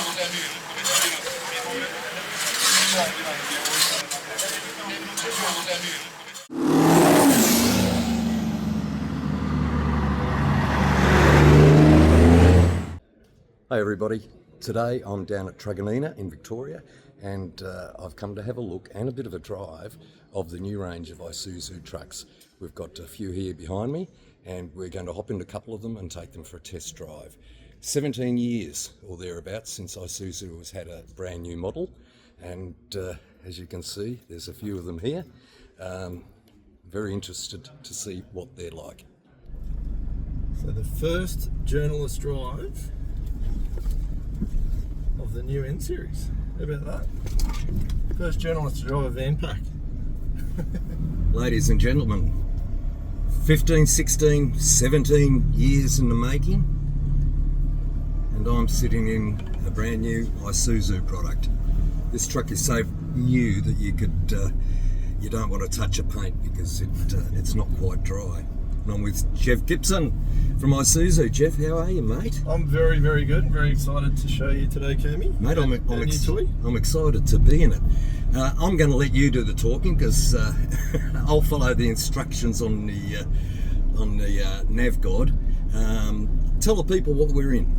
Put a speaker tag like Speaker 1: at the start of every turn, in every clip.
Speaker 1: Hey everybody, today I'm down at Truganina in Victoria and I've come to have a look and a bit of a drive of the new range of Isuzu trucks. We've got a few here behind me and we're going to hop into a couple of them and take them for a test drive. 17 years or thereabouts since Isuzu has had a brand new model, and as you can see there's a few of them here. Very interested to see what they're like.
Speaker 2: So the first journalist drive of the new N series. How about that? First journalist to drive a van pack.
Speaker 1: Ladies and gentlemen, 15, 16, 17 years in the making, and I'm sitting in a brand new Isuzu product. This truck is so new that you don't want to touch a paint because it's not quite dry. And I'm with Jeff Gibson from Isuzu. Jeff, how are you, mate?
Speaker 2: I'm very, very good. Very excited to show you today, Kermie.
Speaker 1: Mate, I'm excited to be in it. I'm going to let you do the talking because I'll follow the instructions on the nav guide. Tell the people what we're in.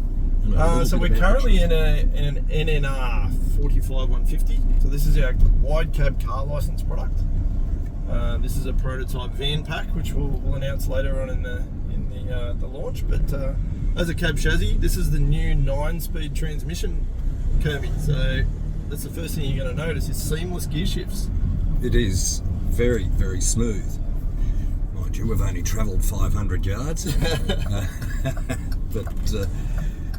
Speaker 2: So we're currently in an NNR 45150. So this is our wide cab car license product. This is a prototype van pack, which we'll announce later on in the launch. But as a cab chassis, this is the new 9-speed transmission, Kermie. So that's the first thing you're going to notice is seamless gear shifts.
Speaker 1: It is very, very smooth. Mind you, we've only travelled 500 yards, but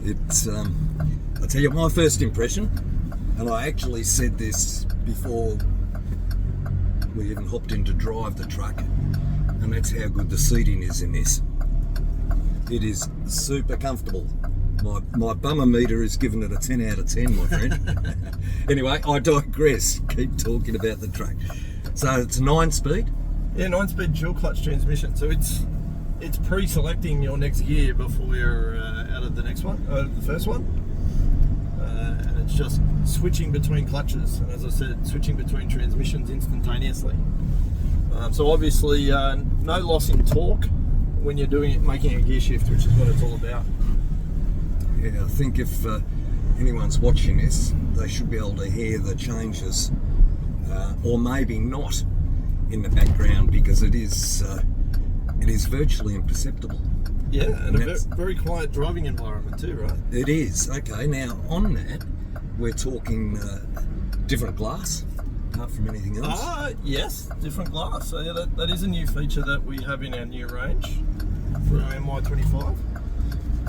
Speaker 1: it's. I'll tell you my first impression, and I actually said this before we even hopped in to drive the truck, and that's how good the seating is in this. It is super comfortable. My bummer meter is giving it a 10 out of 10, my friend. Anyway, I digress. Keep talking about the truck. So it's 9-speed?
Speaker 2: Yeah, 9-speed dual clutch transmission. So it's pre-selecting your next gear before you're out of the first one. And it's just switching between clutches, and as I said, switching between transmissions instantaneously. So obviously no loss in torque when you're making a gear shift, which is what it's all about.
Speaker 1: Yeah, I think if anyone's watching this, they should be able to hear the changes, or maybe not in the background, because it is virtually imperceptible.
Speaker 2: Yeah, and a very quiet driving environment too, right?
Speaker 1: It is. Okay, now on that, we're talking different glass, apart from anything else?
Speaker 2: Yes, different glass. So yeah, that is a new feature that we have in our new range for our MY25.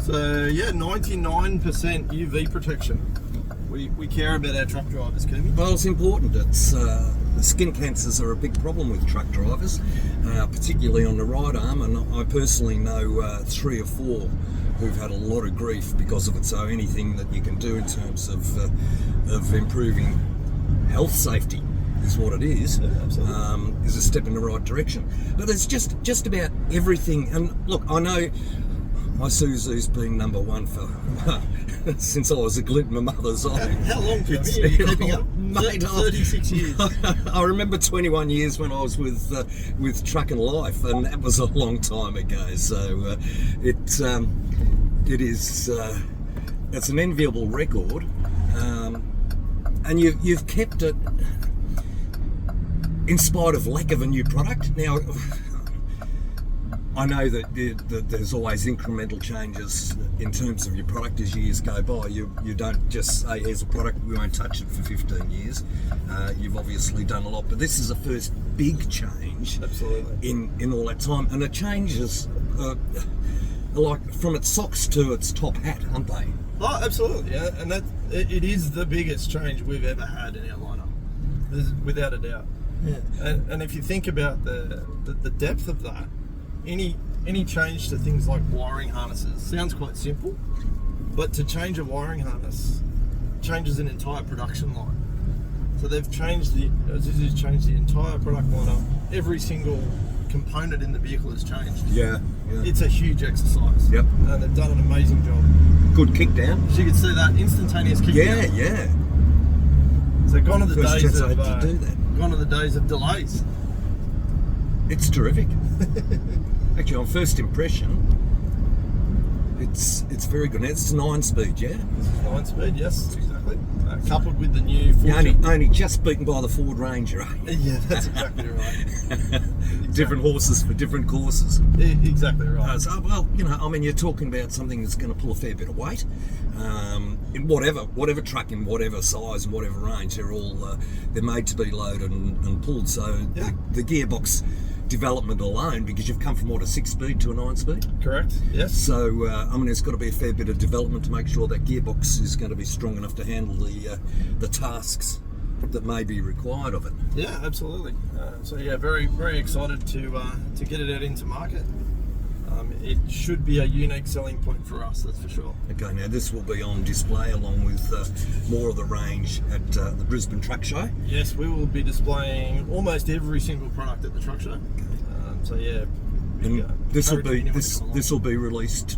Speaker 2: So yeah, 99% UV protection. We care about our truck drivers, Kermie.
Speaker 1: Well, it's important. It's the skin cancers are a big problem with truck drivers, particularly on the right arm, and I personally know 3 or 4 who've had a lot of grief because of it. So anything that you can do in terms of improving health safety is what it is.
Speaker 2: Yeah, absolutely.
Speaker 1: Is a step in the right direction. But it's just about everything. And look, I know Isuzu's been number one for since I was a glint in my mother's eye.
Speaker 2: How long, Kermie? Are you keeping up?
Speaker 1: Mate,
Speaker 2: 36 years.
Speaker 1: I remember 21 years when I was with Truck and Life, and that was a long time ago. So it's an enviable record, and you've kept it in spite of lack of a new product. Now, I know that there's always incremental changes in terms of your product as years go by. You don't just say, here's a product, we won't touch it for 15 years. You've obviously done a lot, but this is the first big change.
Speaker 2: Absolutely.
Speaker 1: In all that time. And it changes like from its socks to its top hat, aren't they?
Speaker 2: Oh, absolutely, yeah. And it is the biggest change we've ever had in our lineup, without a doubt. Yeah. And if you think about the depth of that, any change to things like wiring harnesses sounds quite simple, but to change a wiring harness changes an entire production line. So they've changed Isuzu's changed the entire product lineup. Every single component in the vehicle has changed.
Speaker 1: Yeah.
Speaker 2: It's a huge exercise.
Speaker 1: Yep.
Speaker 2: And they've done an amazing job.
Speaker 1: good kick down.
Speaker 2: As you can see, that instantaneous kick down.
Speaker 1: Yeah.
Speaker 2: So gone are the
Speaker 1: First
Speaker 2: days
Speaker 1: chance I
Speaker 2: of
Speaker 1: had to do that.
Speaker 2: gone are the days of delays.
Speaker 1: It's terrific. Actually, on first impression, it's very good. Now, it's 9-speed, yeah?
Speaker 2: This is 9-speed, yes, exactly. Coupled with the new Ford.
Speaker 1: You're only just beaten by the Ford Ranger, eh?
Speaker 2: Yeah, that's exactly right. Exactly.
Speaker 1: Different horses for different courses.
Speaker 2: Exactly right.
Speaker 1: So, well, you're talking about something that's going to pull a fair bit of weight. In whatever truck, in whatever size and whatever range, they're made to be loaded and pulled. So
Speaker 2: Yeah.
Speaker 1: the gearbox development alone, because you've come from a 6-speed to a 9-speed.
Speaker 2: Correct, yes.
Speaker 1: So, there's got to be a fair bit of development to make sure that gearbox is going to be strong enough to handle the tasks that may be required of it.
Speaker 2: Yeah, absolutely. Very, very excited to get it out into market. It should be a unique selling point for us, that's for sure.
Speaker 1: Okay, now this will be on display along with more of the range at the Brisbane Truck Show.
Speaker 2: Yes, we will be displaying almost every single product at the truck show.
Speaker 1: And this will be released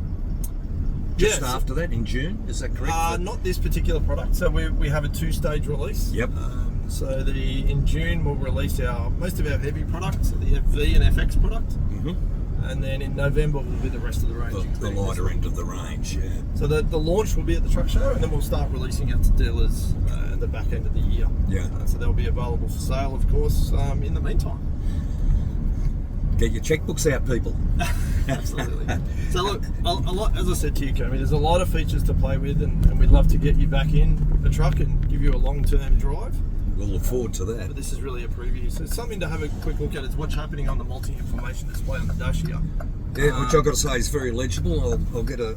Speaker 1: just after that in June. Is that correct?
Speaker 2: Not this particular product. So we have a 2-stage release.
Speaker 1: Yep.
Speaker 2: In June we'll release most of our heavy products, the FV and FX product.
Speaker 1: Mm-hmm.
Speaker 2: And then in November will be the rest of the range.
Speaker 1: The lighter end of the range, yeah.
Speaker 2: So the launch will be at the truck show, and then we'll start releasing out to dealers at the back end of the year.
Speaker 1: Yeah.
Speaker 2: So they'll be available for sale, of course, in the meantime.
Speaker 1: Get your checkbooks out, people.
Speaker 2: Absolutely. So look, a lot, as I said to you, Kermie, there's a lot of features to play with, and we'd love to get you back in a truck and give you a long-term drive.
Speaker 1: We'll look forward to that.
Speaker 2: But this is really a preview, so it's something to have a quick look at. It's what's happening on the multi-information display on the dash here.
Speaker 1: Yeah, which I've got to say is very legible. I'll get a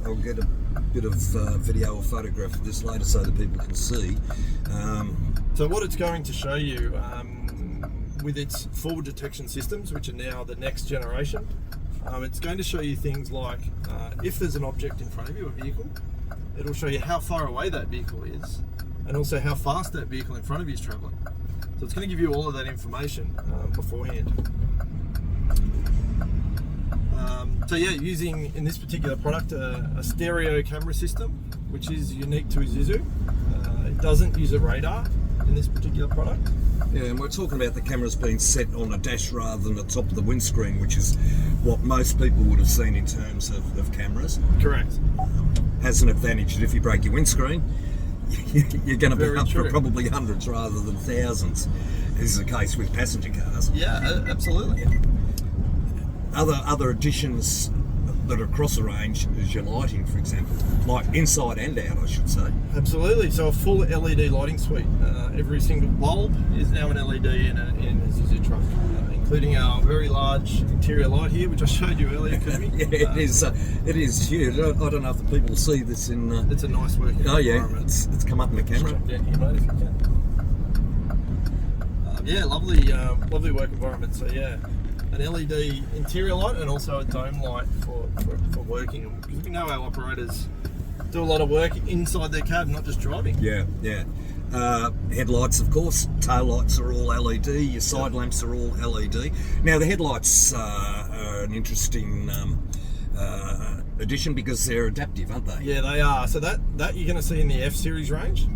Speaker 1: bit of video or photograph of this later so that people can see.
Speaker 2: So what it's going to show you, with its forward detection systems, which are now the next generation, it's going to show you things like if there's an object in front of you, a vehicle, it'll show you how far away that vehicle is, and also how fast that vehicle in front of you is travelling. So it's going to give you all of that information beforehand. Using in this particular product a stereo camera system, which is unique to Isuzu. It doesn't use a radar in this particular product.
Speaker 1: Yeah, and we're talking about the cameras being set on a dash rather than the top of the windscreen, which is what most people would have seen in terms of cameras.
Speaker 2: Correct.
Speaker 1: Has an advantage that if you break your windscreen, you're going to be
Speaker 2: Very
Speaker 1: up
Speaker 2: true.
Speaker 1: for probably hundreds rather than thousands. This is the case with passenger cars.
Speaker 2: Yeah, absolutely.
Speaker 1: Other additions that are across the range is your lighting, for example, like inside and out, I should say.
Speaker 2: Absolutely. So a full LED lighting suite. Every single bulb is now an LED in a Isuzu truck, including our very large interior light here, which I showed you earlier, Kermie.
Speaker 1: Yeah, it is huge. I don't know if the people will see this in.
Speaker 2: It's a nice working environment.
Speaker 1: It's come up in the camera.
Speaker 2: Strap down here, mate, if you can. Lovely work environment. So yeah, an LED interior light and also a dome light for working, because we know our operators do a lot of work inside their cab, not just driving.
Speaker 1: Yeah. Headlights, of course. Tail lights are all LED. Your side lamps are all LED. Now the headlights are an interesting addition because they're adaptive, aren't they?
Speaker 2: Yeah, they are. So that you're going to see in the F series range.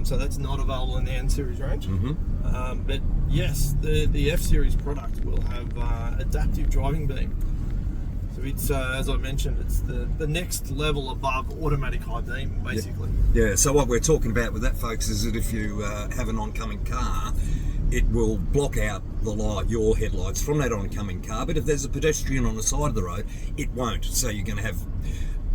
Speaker 2: So that's not available in the N series range.
Speaker 1: Mm-hmm.
Speaker 2: But yes, the F series product will have adaptive driving beam. So it's, as I mentioned, it's the next level above automatic high beam, basically.
Speaker 1: Yeah, so what we're talking about with that, folks, is that if you have an oncoming car, it will block out your headlights from that oncoming car, but if there's a pedestrian on the side of the road, it won't. So you're going to have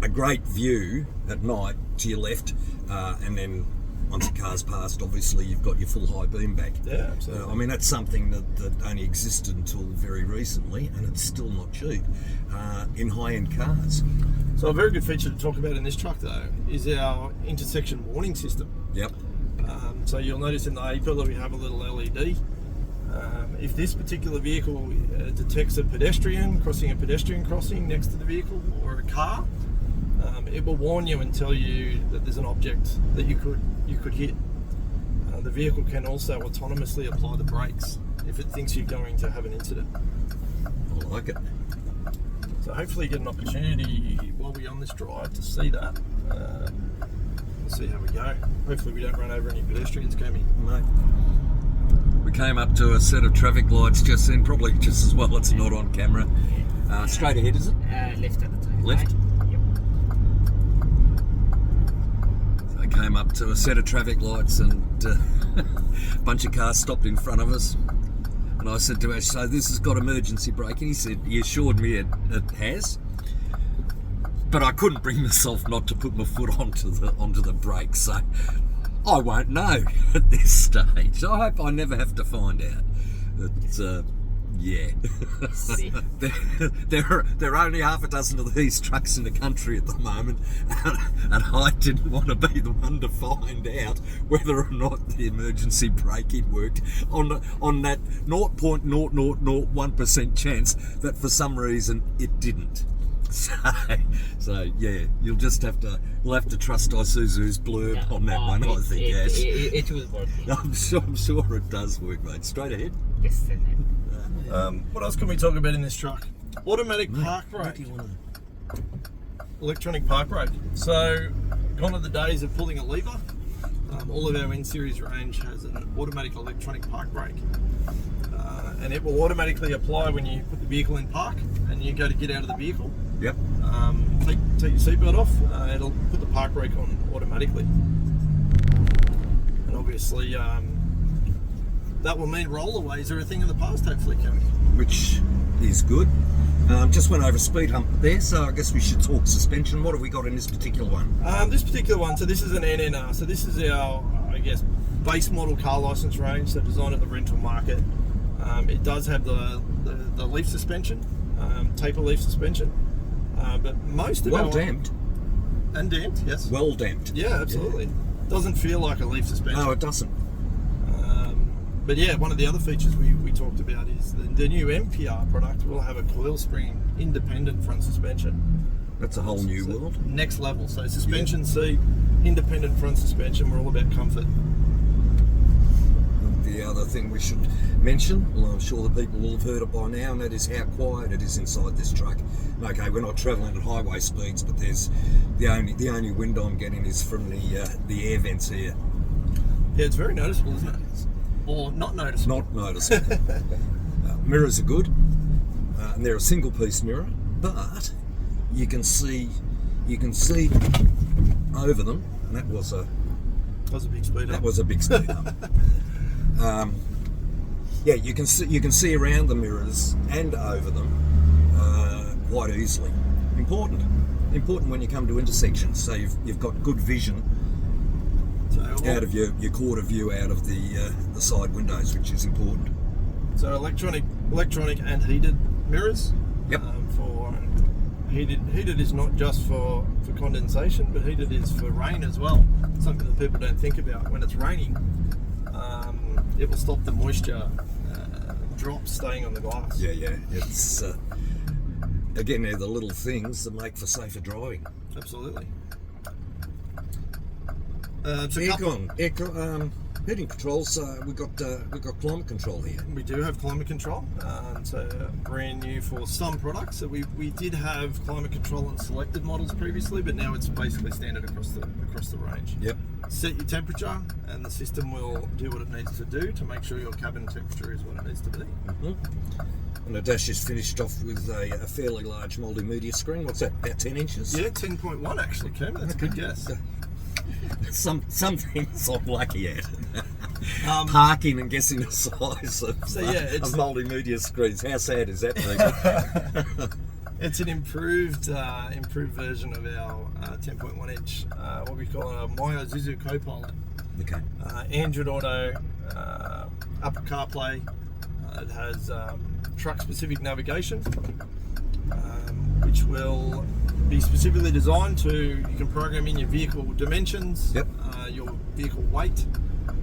Speaker 1: a great view at night to your left, and then once the car's passed, obviously you've got your full high beam back.
Speaker 2: Yeah, absolutely.
Speaker 1: That's something that only existed until very recently, and it's still not cheap in high-end cars.
Speaker 2: So a very good feature to talk about in this truck, though, is our intersection warning system.
Speaker 1: Yep.
Speaker 2: So you'll notice in the A pillar we have a little LED. If this particular vehicle detects a pedestrian crossing a pedestrian crossing next to the vehicle or a car, it will warn you and tell you that there's an object that you could hit. The vehicle can also autonomously apply the brakes if it thinks you're going to have an incident.
Speaker 1: I like it.
Speaker 2: So hopefully you get an opportunity while we're on this drive to see that. We'll see how we go. Hopefully we don't run over any pedestrians, can we?
Speaker 1: No. We came up to a set of traffic lights just then, probably just as well it's not on camera. Straight ahead, is it?
Speaker 3: Left at the time.
Speaker 1: Left?
Speaker 3: Right? Yep.
Speaker 1: So I came up to a set of traffic lights and a bunch of cars stopped in front of us. And I said to Ash, so this has got emergency braking? He said, he assured me it has. But I couldn't bring myself not to put my foot onto the brake, so I won't know at this stage. I hope I never have to find out. But, yeah. there are only half a dozen of these trucks in the country at the moment, and I didn't want to be the one to find out whether or not the emergency braking worked on that 0.0001% chance that for some reason it didn't. So yeah, we'll have to trust Isuzu's blurb on that one. I think
Speaker 3: it will work.
Speaker 1: I'm sure it does work, mate. Straight ahead.
Speaker 3: Yes,
Speaker 2: What else can we talk about in this truck? Automatic park brake. Electronic park brake. So, gone are the days of pulling a lever. All of our N-Series range has an automatic electronic park brake. And it will automatically apply when you put the vehicle in park and you go to get out of the vehicle.
Speaker 1: Yep.
Speaker 2: Take your seatbelt off, it'll put the park brake on automatically. And obviously, that will mean rollaways are a thing of the past, hopefully, Kevin.
Speaker 1: Which is good. Just went over a speed hump there, so I guess we should talk suspension. What have we got in this particular one?
Speaker 2: This particular one, so this is an NNR. So this is our, I guess, base model car license range, so designed at the rental market. It does have the leaf suspension, taper leaf suspension, but most of
Speaker 1: well damped.
Speaker 2: And damped, yes.
Speaker 1: Well damped.
Speaker 2: Yeah, absolutely. Yeah. Doesn't feel like a leaf suspension.
Speaker 1: No, it doesn't.
Speaker 2: But yeah, one of the other features we talked about is the new MPR product will have a coil spring independent front suspension.
Speaker 1: That's a whole new world.
Speaker 2: Next level. So suspension seat, independent front suspension. We're all about comfort.
Speaker 1: The other thing we should mention, well, I'm sure the people will have heard it by now, and that is how quiet it is inside this truck. Okay, we're not travelling at highway speeds, but there's the only wind I'm getting is from the air vents here.
Speaker 2: Yeah, it's very noticeable, isn't it? Or not noticeable?
Speaker 1: Not noticeable. Mirrors are good, and they're a single piece mirror, but you can see over them, and that was a
Speaker 2: big speed up.
Speaker 1: That was a big speed up. Yeah, you can see around the mirrors and over them quite easily. Important when you come to intersections. So you've got good vision out of your quarter view out of the side windows, which is important.
Speaker 2: So electronic and heated mirrors.
Speaker 1: Yep.
Speaker 2: For heated is not just for condensation, but heated is for rain as well. Something that people don't think about. When it's raining, it will stop the moisture drops staying on the glass.
Speaker 1: Yeah. It's again, they're the little things that make for safer driving.
Speaker 2: Absolutely.
Speaker 1: Heating controls. We've got climate control here.
Speaker 2: We do have climate control. So brand new for some products. So we did have climate control on selected models previously, but now it's basically standard across the range.
Speaker 1: Yep.
Speaker 2: Set your temperature, and the system will do what it needs to do to make sure your cabin temperature is what it needs to be.
Speaker 1: Mm-hmm. And the dash is finished off with a fairly large multimedia screen. What's that? About 10 inches?
Speaker 2: Yeah, 10.1 actually, Kim. That's a good guess.
Speaker 1: Some things I'm lucky at. Parking and guessing the size of multimedia screens. How sad is that, people?
Speaker 2: It's an improved version of our 10.1 inch, what we call a My Isuzu Copilot.
Speaker 1: Okay.
Speaker 2: Android Auto, Apple CarPlay. It has truck-specific navigation, which will be specifically designed you can program in your vehicle dimensions,
Speaker 1: yep.
Speaker 2: Your vehicle weight,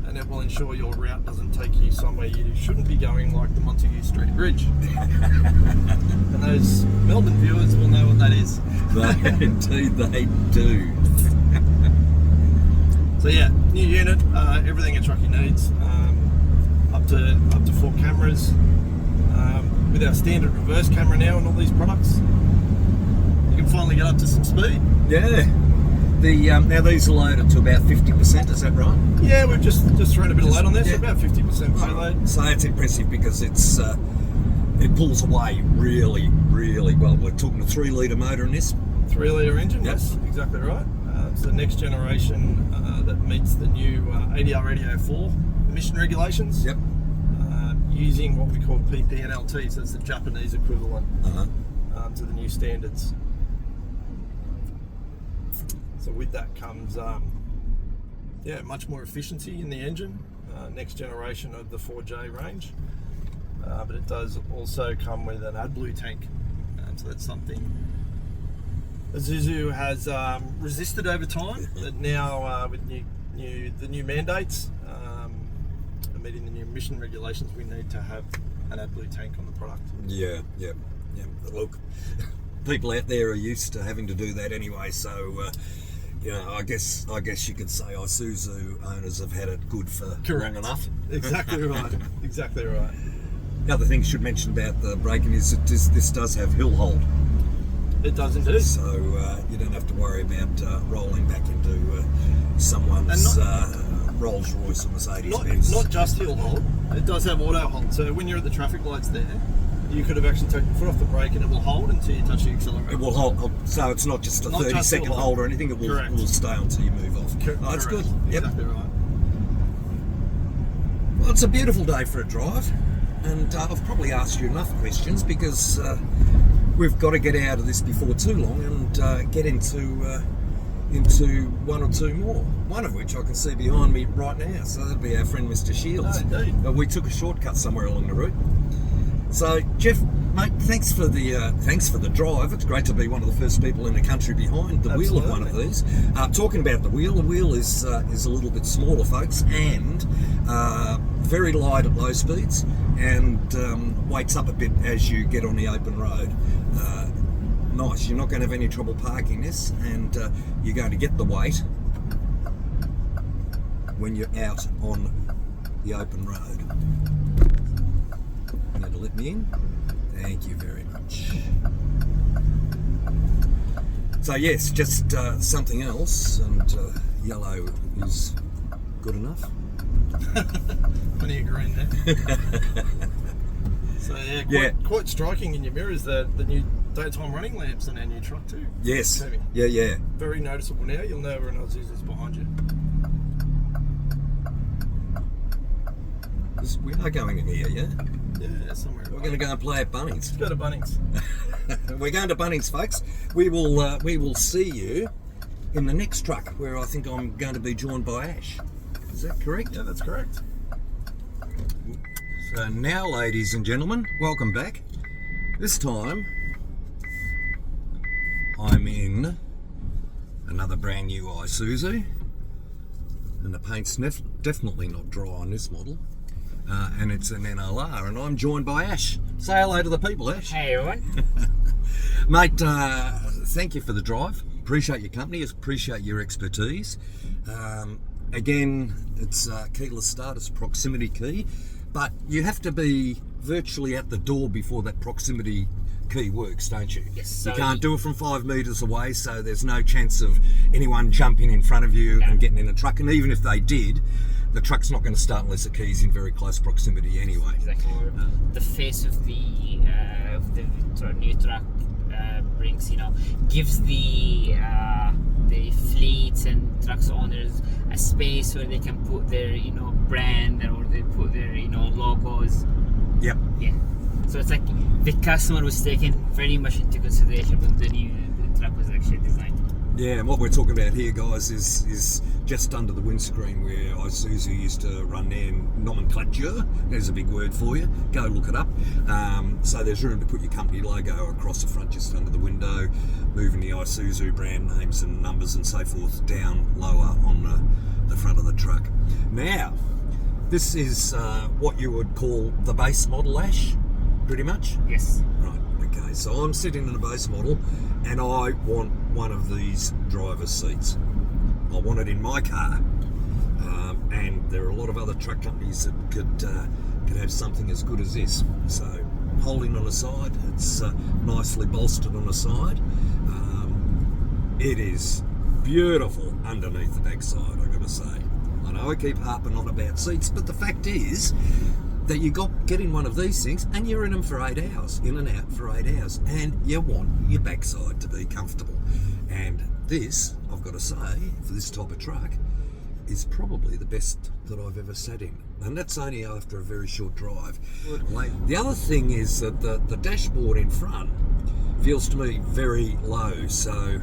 Speaker 2: and it will ensure your route doesn't take you somewhere you shouldn't be going, like the Montague Street Bridge. And those Melbourne viewers will know what that is.
Speaker 1: Indeed they do.
Speaker 2: So yeah, new unit, everything a truckie needs, up to 4 cameras, with our standard reverse camera now on all these products. You can finally get up to some speed.
Speaker 1: Yeah. Now these are loaded to about 50%, is that right?
Speaker 2: Yeah, we've just thrown a bit of load on there,
Speaker 1: yeah.
Speaker 2: so about 50%
Speaker 1: Oh,
Speaker 2: payload.
Speaker 1: so it's impressive because it pulls away really, really well. We're talking a 3 litre motor in this.
Speaker 2: 3 litre engine,
Speaker 1: Yep.
Speaker 2: yes, exactly right. It's the next generation that meets the new ADR Radio 4 emission regulations.
Speaker 1: Yep.
Speaker 2: Using what we call PPNLT, so it's the Japanese equivalent
Speaker 1: Uh-huh.
Speaker 2: to the new standards. So with that comes, much more efficiency in the engine, next generation of the 4J range. But it does also come with an AdBlue tank, so that's something Isuzu has resisted over time. But now with the new mandates and meeting the new emission regulations, we need to have an AdBlue tank on the product.
Speaker 1: Yeah. Look, people out there are used to having to do that anyway, so I guess you could say Isuzu owners have had it good for long enough.
Speaker 2: Exactly right. Exactly right.
Speaker 1: The other thing I should mention about the braking is that this does have hill hold,
Speaker 2: It does indeed.
Speaker 1: so you don't have to worry about rolling back into someone's Rolls Royce or Mercedes Benz.
Speaker 2: Not just hill hold, it does have auto hold. So when you're at the traffic lights there, you could have actually taken your foot off the brake and it will hold until you touch the accelerator.
Speaker 1: It will hold, so it's not just a
Speaker 2: Not
Speaker 1: 30-second
Speaker 2: just
Speaker 1: hold or anything. It will stay until you move off. That's
Speaker 2: Correct.
Speaker 1: good. Yep.
Speaker 2: Exactly right.
Speaker 1: Well, it's a beautiful day for a drive, and I've probably asked you enough questions because we've got to get out of this before too long and get into one or two more. One of which I can see behind me right now. So that'd be our friend Mr. Shields.
Speaker 2: Oh, indeed.
Speaker 1: We took a shortcut somewhere along the route. So Jeff, mate, thanks for the drive. It's great to be one of the first people in the country behind the wheel of one of these. Talking about the wheel is a little bit smaller, folks, and very light at low speeds, and weights up a bit as you get on the open road. Nice. You're not going to have any trouble parking this, and you're going to get the weight when you're out on the open road. You going to let me in? Thank you very much. So yes, just something else, and yellow is good enough.
Speaker 2: Plenty of green there. So quite striking in your mirrors the new daytime running lamps on our new truck too.
Speaker 1: Yes.
Speaker 2: Heavy.
Speaker 1: Yeah.
Speaker 2: Very noticeable now. You'll know when Isuzu's behind you.
Speaker 1: We are going in here, yeah?
Speaker 2: Yeah, somewhere.
Speaker 1: We're going to go and play at Bunnings.
Speaker 2: Let's go to Bunnings.
Speaker 1: We're going to Bunnings, folks. We will see you in the next truck, where I think I'm going to be joined by Ash. Is that correct?
Speaker 2: Yeah, that's correct.
Speaker 1: So now, ladies and gentlemen, welcome back. This time, I'm in another brand new Isuzu, and the paint's definitely not dry on this model. And it's an NLR, and I'm joined by Ash. Say hello to the people, Ash.
Speaker 3: Hey everyone.
Speaker 1: Mate, thank you for the drive. Appreciate your company, appreciate your expertise. Again, it's keyless start, it's proximity key, but you have to be virtually at the door before that proximity key works, don't you?
Speaker 3: Yes. So
Speaker 1: you can't do it from 5 metres away, so there's no chance of anyone jumping in front of you and getting in a truck, and even if they did, the truck's not going to start unless the key's in very close proximity anyway.
Speaker 3: Exactly. The face of the new truck brings, gives the fleets and trucks owners a space where they can put their, brand, or they put their, logos.
Speaker 1: Yep.
Speaker 3: Yeah. So it's like the customer was taken very much into consideration when the truck was actually designed.
Speaker 1: Yeah, and what we're talking about here, guys, is just under the windscreen where Isuzu used to run their nomenclature. There's a big word for you. Go look it up. So there's room to put your company logo across the front, just under the window, moving the Isuzu brand names and numbers and so forth down lower on the front of the truck. Now, this is what you would call the base model, Ash, pretty much?
Speaker 3: Yes.
Speaker 1: Right, okay, so I'm sitting in a base model and I want one of these driver's seats. I want it in my car, and there are a lot of other truck companies that could have something as good as this. So holding on the side, it's nicely bolstered on the side. It is beautiful underneath the backside, I've got to say. I know I keep harping on about seats, but the fact is that you get in one of these things and you're in them for 8 hours, in and out for 8 hours, and you want your backside to be comfortable. And this, I've got to say, for this type of truck, is probably the best that I've ever sat in. And that's only after a very short drive. The other thing is that the dashboard in front feels to me very low, so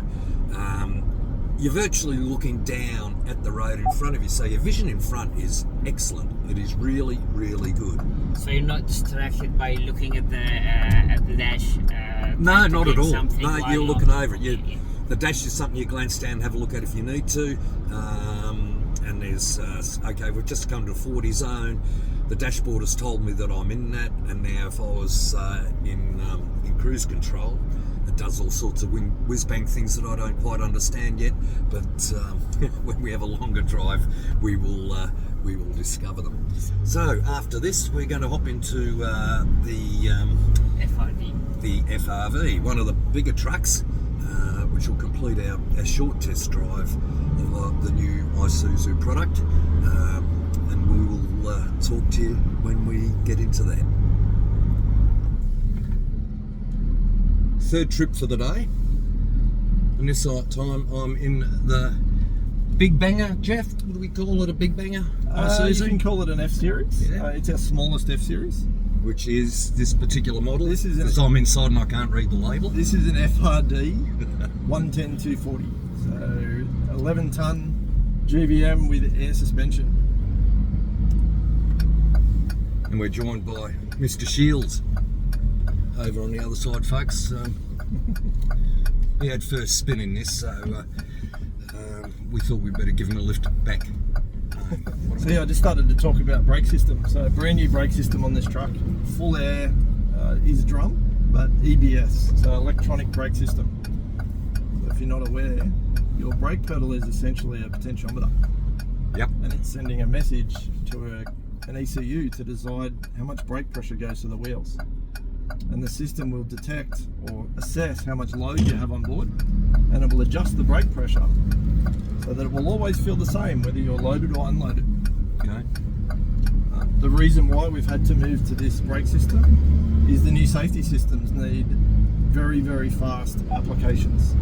Speaker 1: you're virtually looking down at the road in front of you, so your vision in front is excellent. It is really, really good.
Speaker 3: So you're not distracted by looking at the dash?
Speaker 1: No, not at all. No,
Speaker 3: while
Speaker 1: you're looking over it. The dash is something you glance down and have a look at if you need to. And there's, okay, we've just come to a 40 zone. The dashboard has told me that I'm in that, and now if I was in cruise control, it does all sorts of whiz-bang things that I don't quite understand yet, but when we have a longer drive, we will discover them. So after this, we're going to hop into the FRV, one of the bigger trucks, which will complete our short test drive of the new Isuzu product, and we will talk to you when we get into that. Third trip for the day, and this time I'm in the Big Banger. Jeff, what do we call it, a Big Banger?
Speaker 2: You can call it an F-Series.
Speaker 1: Yeah.
Speaker 2: It's our smallest F-Series.
Speaker 1: Which is this particular model.
Speaker 2: This is
Speaker 1: because I'm inside and I can't read the label.
Speaker 2: This is an FRD 110-240. So 11-ton GVM with air suspension.
Speaker 1: And we're joined by Mr. Shields over on the other side, folks. He had first spin in this, so we thought we'd better give him a lift back.
Speaker 2: So yeah, I just started to talk about brake system. So brand new brake system on this truck. Full air is drum, but EBS, so electronic brake system. So if you're not aware, your brake pedal is essentially a potentiometer.
Speaker 1: Yep.
Speaker 2: And it's sending a message to an ECU to decide how much brake pressure goes to the wheels. And the system will detect or assess how much load you have on board, and it will adjust the brake pressure so that it will always feel the same whether you're loaded or unloaded.
Speaker 1: Okay.
Speaker 2: The reason why we've had to move to this brake system is the new safety systems need very, very fast applications.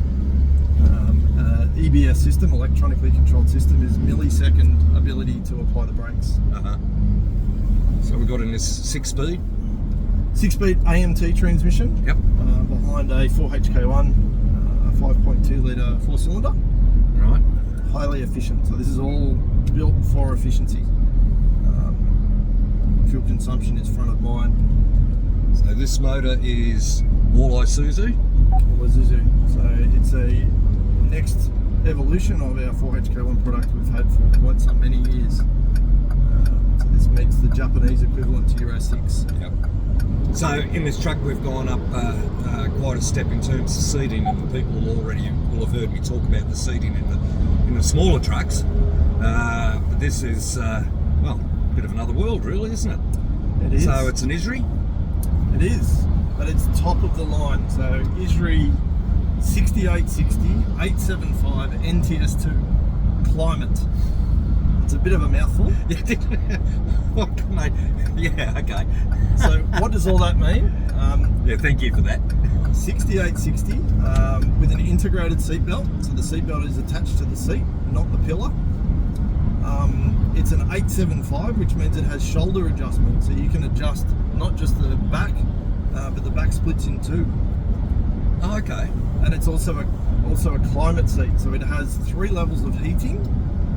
Speaker 2: EBS system, electronically controlled system, is millisecond ability to apply the brakes.
Speaker 1: So we've got in this 6-speed.
Speaker 2: 6-speed AMT transmission.
Speaker 1: Yep.
Speaker 2: Behind a 4HK1, 5.2 litre 4-cylinder.
Speaker 1: Right.
Speaker 2: Highly efficient. So this is all built for efficiency. Fuel consumption is front of mind.
Speaker 1: So this motor is all Isuzu.
Speaker 2: All Isuzu. So it's a next evolution of our 4HK1 product we've had for quite some many years. So this meets the Japanese equivalent to Euro 6.
Speaker 1: Yep. So in this truck we've gone up quite a step in terms of seating, and people already will have heard me talk about the seating in the smaller trucks. But this is well, a bit of another world, really, isn't it?
Speaker 2: It is.
Speaker 1: So it's an ISRI.
Speaker 2: It is, but it's top of the line. So ISRI 6860 875 NTS2 Climate. It's a bit of a mouthful.
Speaker 1: What can I? Yeah, okay.
Speaker 2: So what does all that mean?
Speaker 1: Yeah, thank you for that.
Speaker 2: 6860 with an integrated seatbelt. So the seatbelt is attached to the seat, not the pillar. It's an 875, which means it has shoulder adjustment, so you can adjust not just the back, but the back splits in two.
Speaker 1: Oh, okay.
Speaker 2: And it's also a climate seat, so it has 3 levels of heating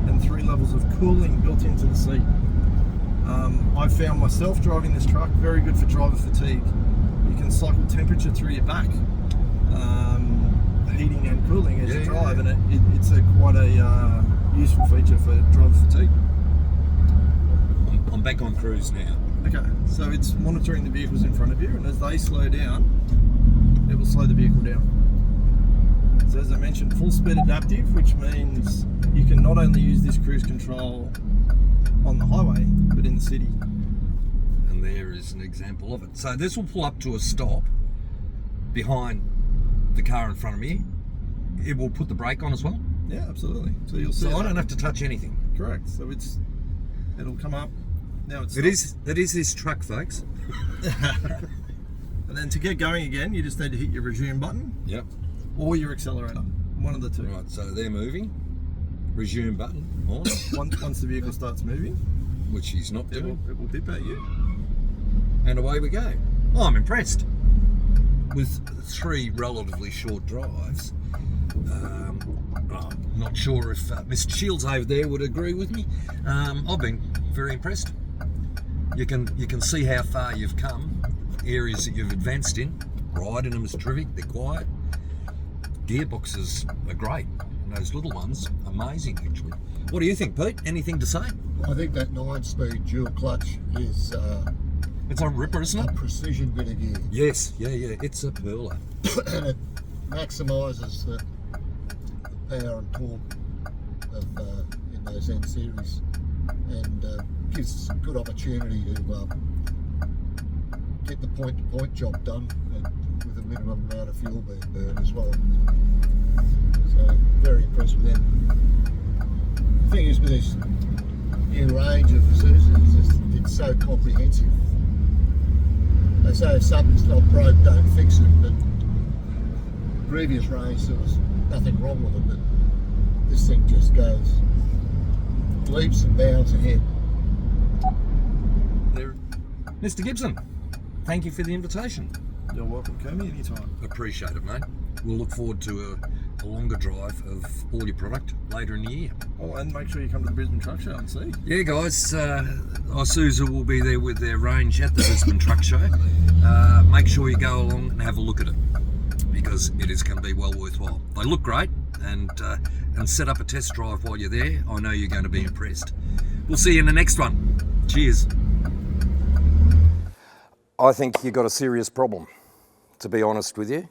Speaker 2: and 3 levels of cooling built into the seat. I found myself driving this truck very good for driver fatigue. You can cycle temperature through your back, heating and cooling as you drive, and it's quite a useful feature for driver fatigue.
Speaker 1: I'm back on cruise now.
Speaker 2: Okay, so it's monitoring the vehicles in front of you, and as they slow down, it will slow the vehicle down. So as I mentioned, full speed adaptive, which means you can not only use this cruise control on the highway, but in the city.
Speaker 1: And there is an example of it. So this will pull up to a stop behind the car in front of me. It will put the brake on as well?
Speaker 2: Yeah, absolutely. So you'll see.
Speaker 1: So I don't have to touch anything.
Speaker 2: Correct. So it'll come up. Now it's
Speaker 1: It is this truck, folks.
Speaker 2: And then to get going again, you just need to hit your resume button
Speaker 1: Yep.
Speaker 2: or your accelerator. One of the two.
Speaker 1: Right, so they're moving. Resume button on,
Speaker 2: Once the vehicle starts moving,
Speaker 1: which he's not doing.
Speaker 2: it will bip at you.
Speaker 1: And away we go. Oh, I'm impressed. With 3 relatively short drives. I'm not sure if Mr. Shields over there would agree with me. I've been very impressed. You can see how far you've come, areas that you've advanced in. Riding them is terrific, they're quiet. Gearboxes are great. And those little ones, amazing actually. What do you think, Pete? Anything to say?
Speaker 4: I think that 9-speed dual clutch is
Speaker 1: It's a ripper, isn't
Speaker 4: a
Speaker 1: it?
Speaker 4: precision bit of gear.
Speaker 1: Yes, yeah, it's a pearler.
Speaker 4: And it maximises the power and torque of in those N series, and gives us a good opportunity to get the point-to-point job done, and with a minimum amount of fuel being burned as well. So very impressed with them. The thing is with this new range of Isuzus, it's so comprehensive. They say if something's not broke, don't fix it, but previous range there was nothing wrong with it, but this thing just goes leaps and bounds ahead.
Speaker 1: There, Mr. Gibson, thank you for the invitation.
Speaker 2: You're welcome, Kermie, anytime.
Speaker 1: Appreciate it, mate. We'll look forward to a longer drive of all your product later in the year.
Speaker 2: Oh, and make sure you come to the Brisbane Truck Show and see.
Speaker 1: Yeah, guys, Isuzu will be there with their range at the Brisbane Truck Show. Make sure you go along and have a look at it, because it is going to be well worthwhile. They look great, and set up a test drive while you're there. I know you're going to be impressed. We'll see you in the next one. Cheers. I think you've got a serious problem, to be honest with you,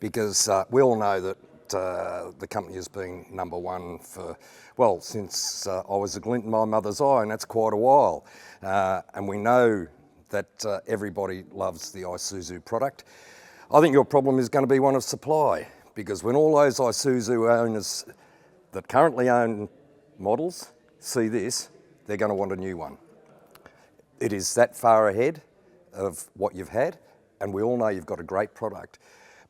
Speaker 1: because we all know that the company has been number one for, well, since I was a glint in my mother's eye, and that's quite a while. And we know that everybody loves the Isuzu product. I think your problem is going to be one of supply, because when all those Isuzu owners that currently own models see this, they're going to want a new one. It is that far ahead of what you've had, and we all know you've got a great product.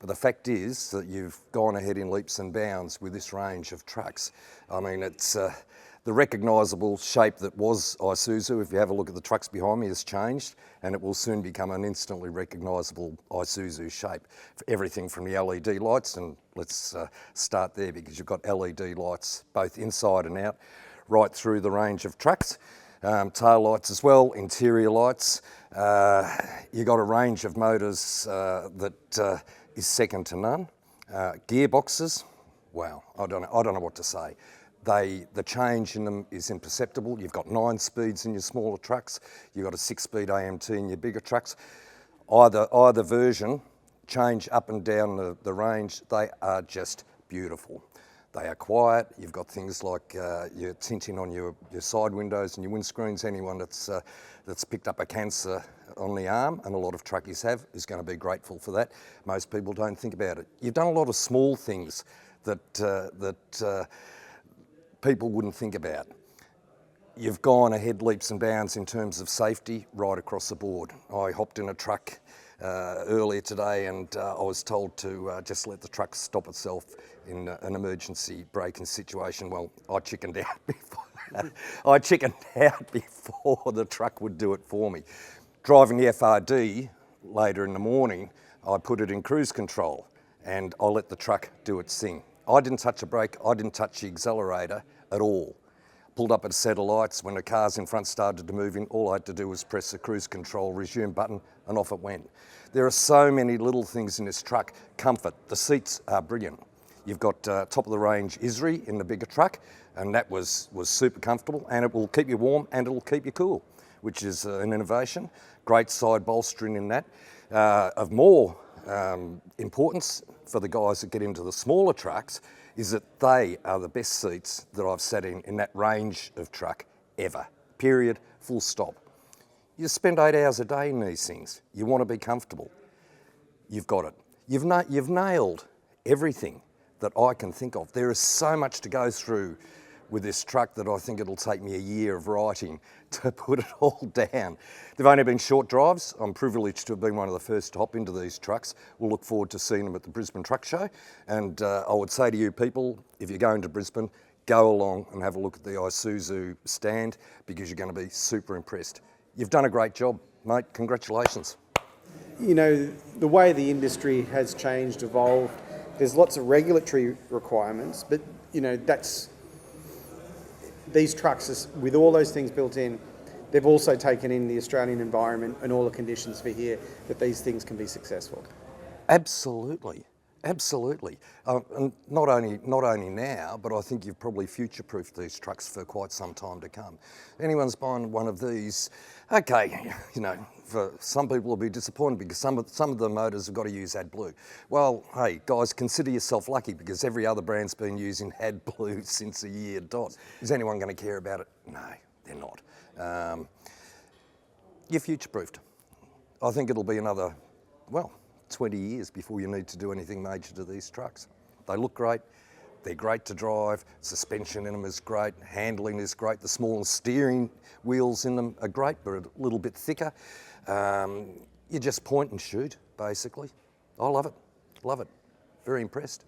Speaker 1: But the fact is that you've gone ahead in leaps and bounds with this range of trucks. I mean, it's the recognisable shape that was Isuzu, if you have a look at the trucks behind me, has changed, and it will soon become an instantly recognisable Isuzu shape. For everything from the LED lights, and let's start there, because you've got LED lights both inside and out, right through the range of trucks. Tail lights as well, interior lights. You've got a range of motors that is second to none. Gearboxes, wow, I don't know what to say. The change in them is imperceptible. You've got 9 speeds in your smaller trucks. You've got a 6-speed AMT in your bigger trucks. Either version, change up and down the range, they are just beautiful. They are quiet. You've got things like your tinting on your side windows and your windscreens. Anyone that's picked up a cancer on the arm, and a lot of truckies have, is going to be grateful for that. Most people don't think about it. You've done a lot of small things that people wouldn't think about. You've gone ahead leaps and bounds in terms of safety right across the board. I hopped in a truck earlier today, and I was told to just let the truck stop itself in an emergency braking situation. Well, I chickened out before the truck would do it for me. Driving the FRD later in the morning, I put it in cruise control, and I let the truck do its thing. I didn't touch a brake, I didn't touch the accelerator at all. Pulled up at a set of lights. When the cars in front started to move in, all I had to do was press the cruise control resume button, and off it went. There are so many little things in this truck. Comfort, the seats are brilliant. You've got top of the range ISRI in the bigger truck, and that was super comfortable, and it will keep you warm and it'll keep you cool, which is an innovation. Great side bolstering in that. Of more importance for the guys that get into the smaller trucks is that they are the best seats that I've sat in that range of truck ever, period, full stop. You spend 8 hours a day in these things. You want to be comfortable. You've got it. You've nailed everything. that I can think of. There is so much to go through with this truck that I think it'll take me a year of writing to put it all down. They've only been short drives. I'm privileged to have been one of the first to hop into these trucks. We'll look forward to seeing them at the Brisbane Truck Show. And I would say to you people, if you're going to Brisbane, go along and have a look at the Isuzu stand, because you're going to be super impressed. You've done a great job, mate. Congratulations.
Speaker 5: You know, the way the industry has changed, evolved, there's lots of regulatory requirements, but, you know, these trucks, with all those things built in, they've also taken in the Australian environment and all the conditions for here, that these things can be successful.
Speaker 1: Absolutely, absolutely. And not only now, but I think you've probably future-proofed these trucks for quite some time to come. Anyone's buying one of these, okay, you know, for some people will be disappointed because some of the motors have got to use AdBlue. Well, hey, guys, consider yourself lucky, because every other brand's been using AdBlue since a year dot. Is anyone going to care about it? No, they're not. You're future-proofed. I think it'll be another, well, 20 years before you need to do anything major to these trucks. They look great. They're great to drive. Suspension in them is great. Handling is great. The small steering wheels in them are great, but a little bit thicker. You just point and shoot, basically. I love it. Love it. Very impressed.